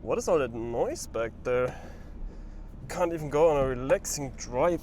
What is all that noise back there? Can't even go on a relaxing drive.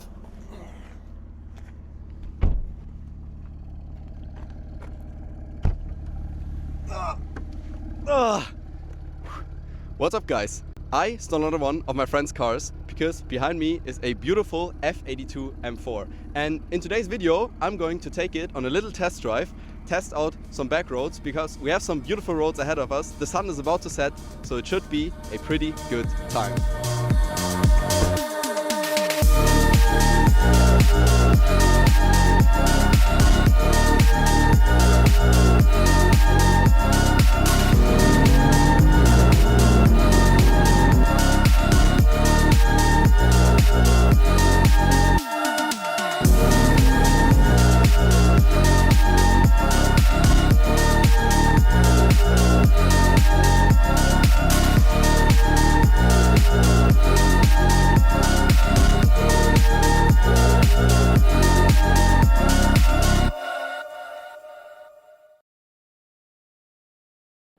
What's up, guys? I stole another one of my friend's cars because behind me is a beautiful F82 M4, and in today's video I'm going to take it on a little test drive, test out some back roads because we have some beautiful roads ahead of us. The sun is about to set, so it should be a pretty good time.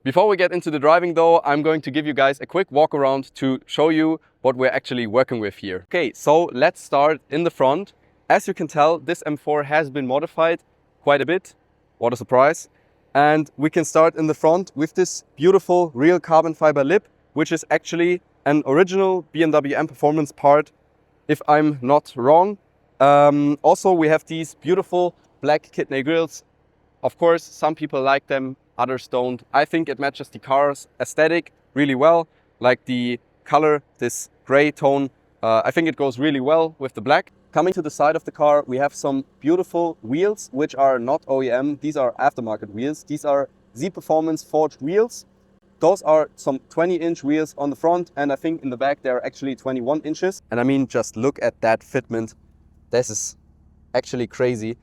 Before we get into the driving though, I'm going to give you guys a quick walk around to show you what we're actually working with here. Okay, so let's start in the front. As you can tell, this M4 has been modified quite a bit. What a surprise. And we can start in the front with this beautiful real carbon fiber lip, which is actually an original BMW M Performance part, if I'm not wrong. Also, we have these beautiful black kidney grills. Of course, some people like them, others don't. I think it matches the car's aesthetic really well, like the color, this gray tone. I think it goes really well with the black. Coming to the side of the car, we have some beautiful wheels, which are not OEM. These are aftermarket wheels. These are Z Performance forged wheels. Those are some 20-inch wheels on the front, and I think in the back they're actually 21 inches. And I mean, just look at that fitment. This is actually crazy.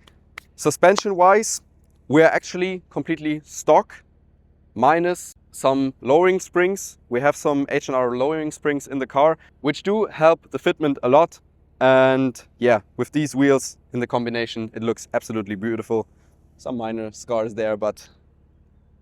Suspension-wise, we're actually completely stock, minus some lowering springs. We have some H&R lowering springs in the car, which do help the fitment a lot. And yeah, with these wheels in the combination, it looks absolutely beautiful. Some minor scars there, but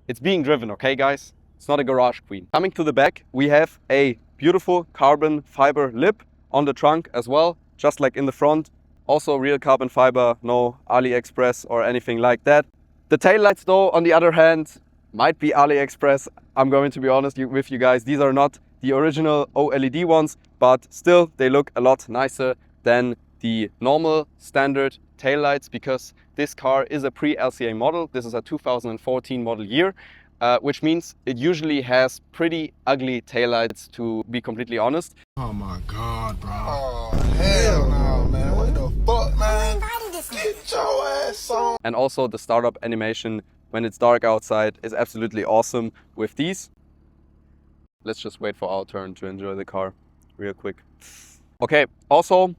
it's being driven, okay guys? It's not a garage queen. Coming to the back, we have a beautiful carbon fiber lip on the trunk as well, just like in the front. Also real carbon fiber, no AliExpress or anything like that. The taillights though, on the other hand, might be AliExpress. I'm going to be honest with you guys. These are not the original OLED ones, but still they look a lot nicer than the normal standard taillights because this car is a pre-LCA model. This is a 2014 model year, which means it usually has pretty ugly taillights, to be completely honest. Oh my God, bro. Oh, hell no, man. What the fuck, man? Get your ass on. And also the startup animation when it's dark outside is absolutely awesome with these. Let's just wait for our turn to enjoy the car real quick. Okay, also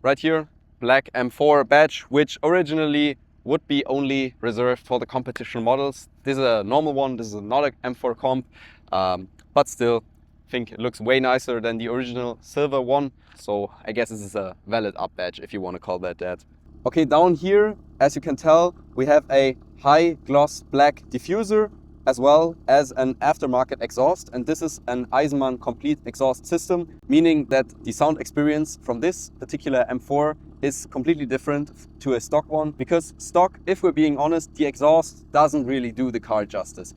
right here, black M4 badge, which originally would be only reserved for the competition models. This is a normal one, this is not an M4 comp, but still I think it looks way nicer than the original silver one. So I guess this is a valid up badge if you want to call that. Okay, down here, as you can tell, we have a high gloss black diffuser as well as an aftermarket exhaust, and this is an Eisenmann complete exhaust system, meaning that the sound experience from this particular M4 is completely different to a stock one, because stock, if we're being honest, the exhaust doesn't really do the car justice.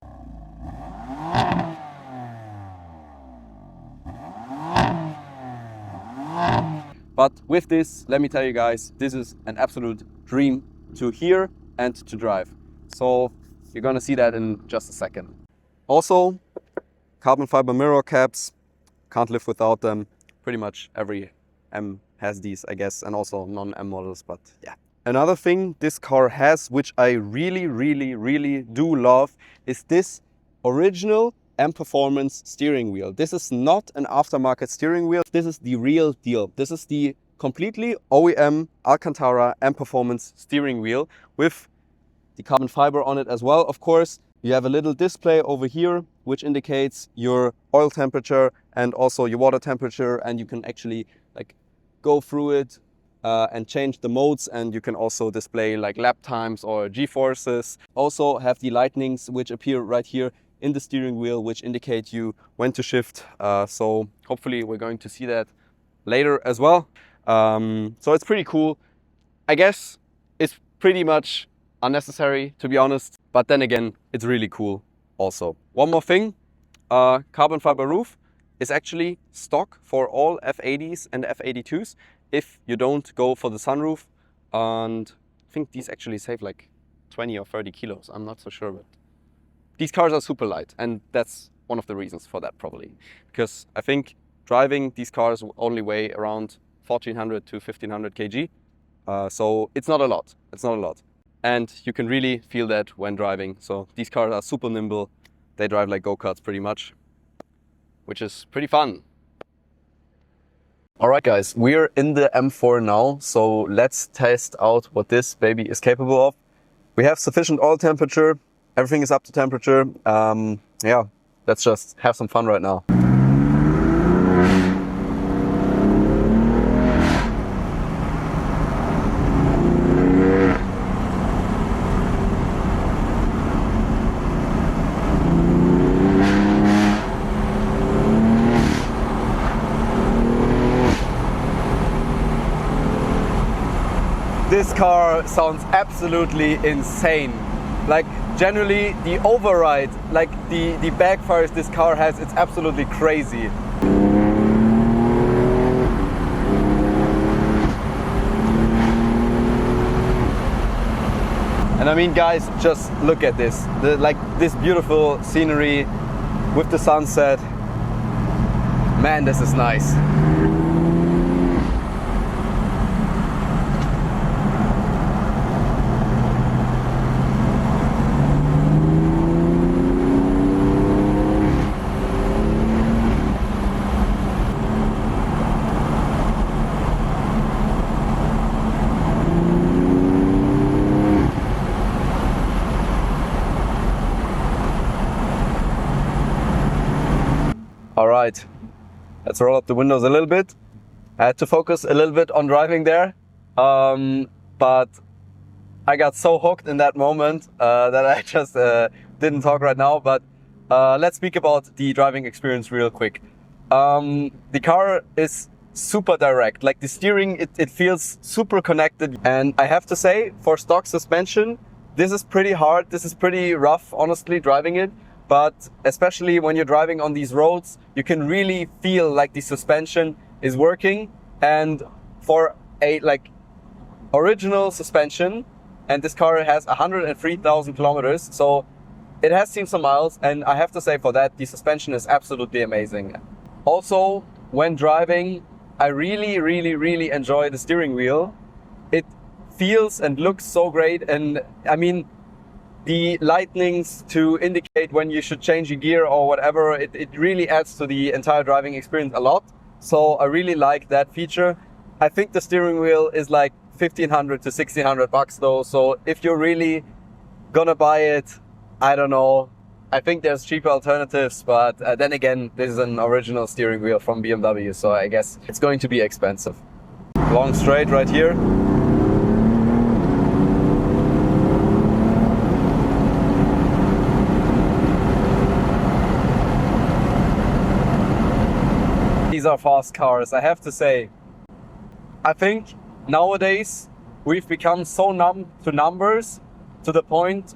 But with this, let me tell you guys, this is an absolute dream to hear and to drive. So you're gonna see that in just a second. Also, carbon fiber mirror caps, can't live without them. Pretty much every M has these, I guess, and also non-M models, but yeah. Another thing this car has, which I really do love, is this original M Performance steering wheel. This is not an aftermarket steering wheel. This is the real deal. This is the completely OEM Alcantara M Performance steering wheel with the carbon fiber on it as well. Of course, you have a little display over here, which indicates your oil temperature and also your water temperature, and you can actually like go through it and change the modes, and you can also display like lap times or G-forces. Also have the lightnings which appear right here in the steering wheel, which indicate you when to shift. So hopefully we're going to see that later as well. So it's pretty cool. I guess it's pretty much unnecessary, to be honest, but then again, it's really cool also. One more thing, carbon fiber roof is actually stock for all F80s and F82s if you don't go for the sunroof. And I think these actually save like 20 or 30 kilos, I'm not so sure, but these cars are super light, and that's one of the reasons for that probably. Because I think driving these cars will only weigh around 1400 to 1500 kg. So it's not a lot, And you can really feel that when driving. So these cars are super nimble. They drive like go-karts pretty much, which is pretty fun. All right, guys, we're in the M4 now. So let's test out what this baby is capable of. We have sufficient oil temperature. Everything is up to temperature. Yeah, let's just have some fun right now. This car sounds absolutely insane. Like generally the override, like the backfires this car has, it's absolutely crazy. And I mean, guys, just look at this. Like this beautiful scenery with the sunset. Man, this is nice. All right, let's roll up the windows a little bit. I had to focus a little bit on driving there, but I got so hooked in that moment that I just didn't talk right now. But let's speak about the driving experience real quick. The car is super direct, like the steering, it feels super connected. And I have to say, for stock suspension, this is pretty hard, this is pretty rough, honestly, driving it. But especially when you're driving on these roads, you can really feel like the suspension is working. And for a like original suspension, and this car has 103,000 kilometers, so it has seen some miles, and I have to say for that, the suspension is absolutely amazing. Also, when driving, I really enjoy the steering wheel. It feels and looks so great, and I mean, the lightnings to indicate when you should change your gear or whatever, it really adds to the entire driving experience a lot. So I really like that feature. I think the steering wheel is like 1500 to 1600 bucks though. So if you're really gonna buy it, I don't know. I think there's cheaper alternatives, but then again, this is an original steering wheel from BMW. So I guess it's going to be expensive. Long straight right here. These are fast cars, I have to say. I think nowadays we've become so numb to numbers to the point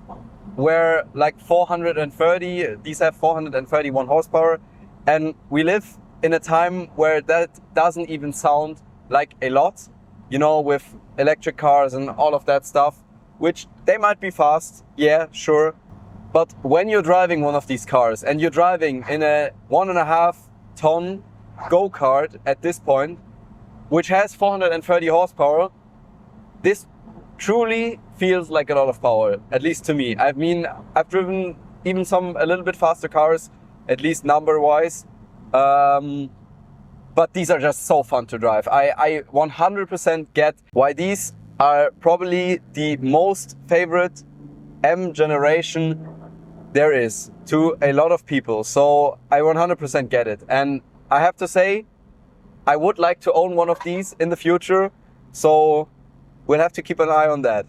where like 430, these have 431 horsepower, and we live in a time where that doesn't even sound like a lot, you know, with electric cars and all of that stuff, which they might be fast, yeah, sure. But when you're driving one of these cars and you're driving in a 1.5 ton go-kart at this point, which has 430 horsepower, this truly feels like a lot of power, at least to me. I mean, I've driven even some a little bit faster cars, at least number-wise, but these are just so fun to drive. I 100% get why these are probably the most favorite M generation there is to a lot of people. So I 100% get it. And I have to say, I would like to own one of these in the future, so we'll have to keep an eye on that.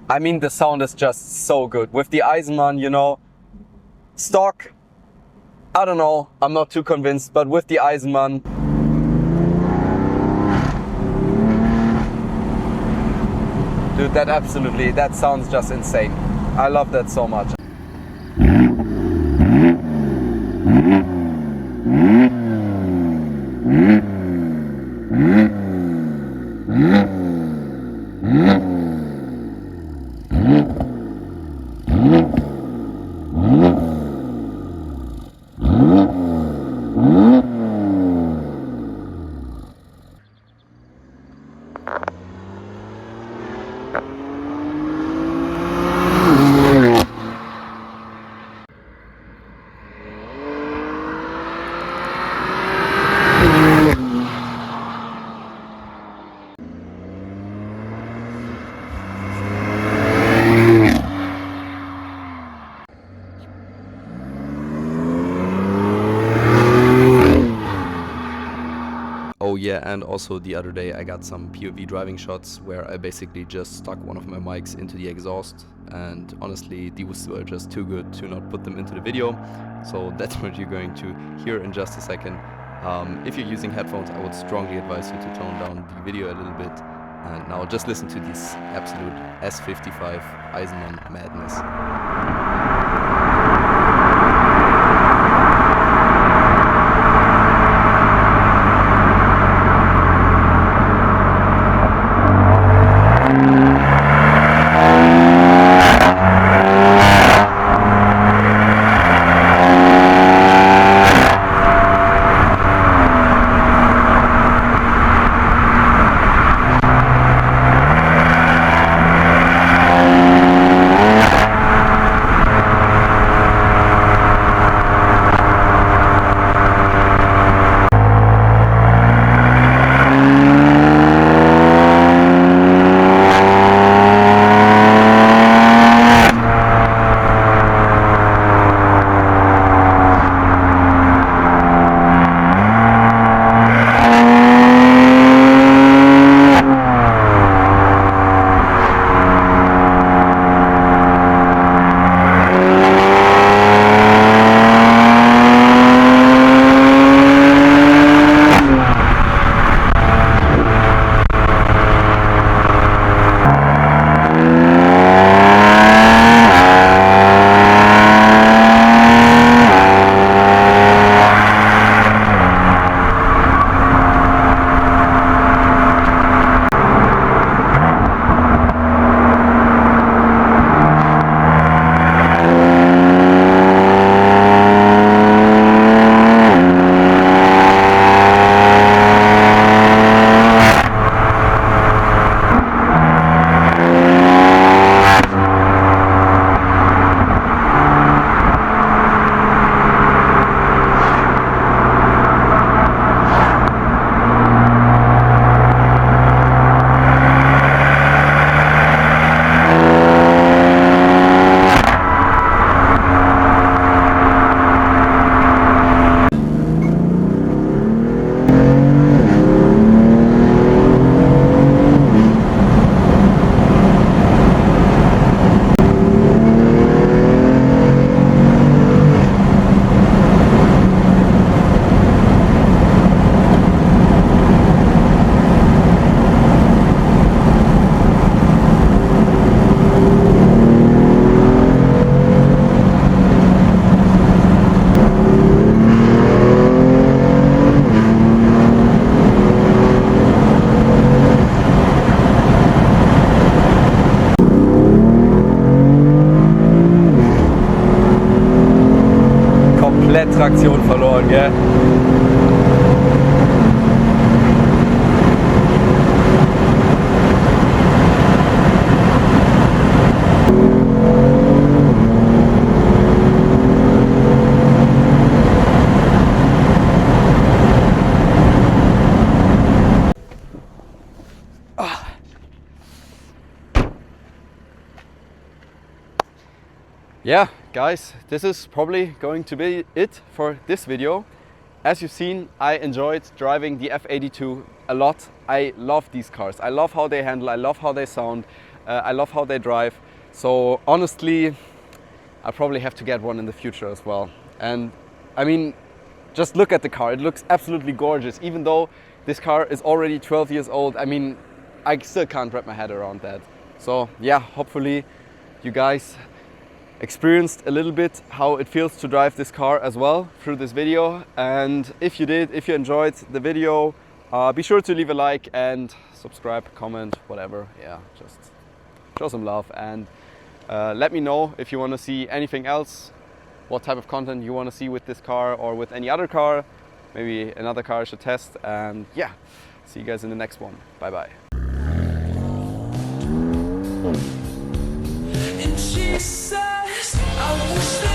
I mean, the sound is just so good. With the Eisenmann, you know, Stock, I don't know, I'm not too convinced, but with the Eisenmann, dude, that sounds just insane. I love that so much. Oh yeah, and also the other day I got some POV driving shots where I basically just stuck one of my mics into the exhaust, and honestly these were just too good to not put them into the video, so that's what you're going to hear in just a second. If you're using headphones, I would strongly advise you to tone down the video a little bit, and now just listen to this absolute S55 Eisenmann madness. Traktion verloren, gell? Yeah, guys, this is probably going to be it for this video. As you've seen, I enjoyed driving the F82 a lot. I love these cars. I love how they handle, I love how they sound, I love how they drive. So honestly, I probably have to get one in the future as well. And I mean, just look at the car. It looks absolutely gorgeous. Even though this car is already 12 years old, I mean, I still can't wrap my head around that. So yeah, hopefully you guys experienced a little bit how it feels to drive this car as well through this video. And if you did, if you enjoyed the video, be sure to leave a like and subscribe, comment, whatever. Yeah, just show some love and let me know if you want to see anything else, what type of content you want to see with this car or with any other car, maybe another car I should test. And yeah, see you guys in the next one. Bye bye. And she says, I wish that